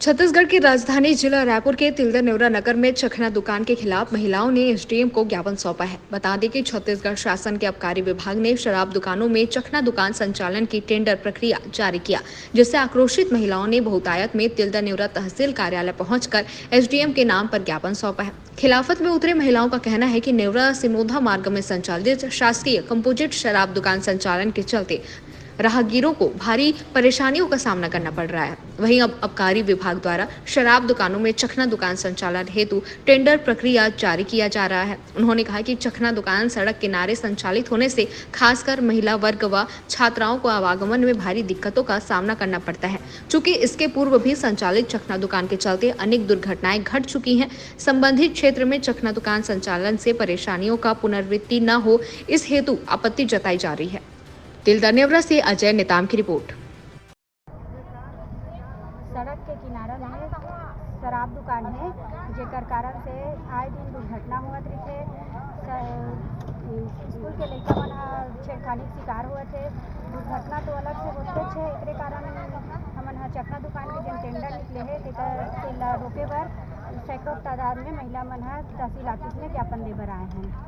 छत्तीसगढ़ की राजधानी जिला रायपुर के तिलदा नेवरा नगर में चखना दुकान के खिलाफ महिलाओं ने एसडीएम को ज्ञापन सौंपा है। बता दें कि छत्तीसगढ़ शासन के आबकारी विभाग ने शराब दुकानों में चखना दुकान संचालन की टेंडर प्रक्रिया जारी किया, जिससे आक्रोशित महिलाओं ने बहुतायत में तिलदा नेवरा तहसील कार्यालय पहुंचकर एसडीएम के नाम पर ज्ञापन सौंपा है। खिलाफत में उतरे महिलाओं का कहना है कि नेवरा सिनोधा मार्ग में संचालित शासकीय कंपोजिट शराब दुकान संचालन के चलते राहगीरों को भारी परेशानियों का सामना करना पड़ रहा है। वहीं अब आबकारी विभाग द्वारा शराब दुकानों में चखना दुकान संचालन हेतु टेंडर प्रक्रिया जारी किया जा रहा है। उन्होंने कहा कि चखना दुकान सड़क किनारे संचालित होने से खासकर महिला वर्ग व छात्राओं को आवागमन में भारी दिक्कतों का सामना करना पड़ता है। चूंकि इसके पूर्व भी संचालित चखना दुकान के चलते अनेक दुर्घटनाएं घट चुकी हैं, संबंधित क्षेत्र में चखना दुकान संचालन से परेशानियों का पुनरावृत्ति न हो, इस हेतु आपत्ति जताई जा रही है। तिलदा नेवरा से अजय नेताम की रिपोर्ट। सड़क के किनारा में शराब दुकान है, जेकर कारण से आए दिन दुर्घटना होत रही। स्कूल के लड़का मन छेड़खानी शिकार हुए थे। दुर्घटना तो अलग से होते छे, एकरे कारण हमन चखना दुकान के जेन टेंडर निकले है तेला रोके बर सैकड़ों तादाद में महिला मन तहसील ऑफिस में ज्ञापन दे बर आए हैं।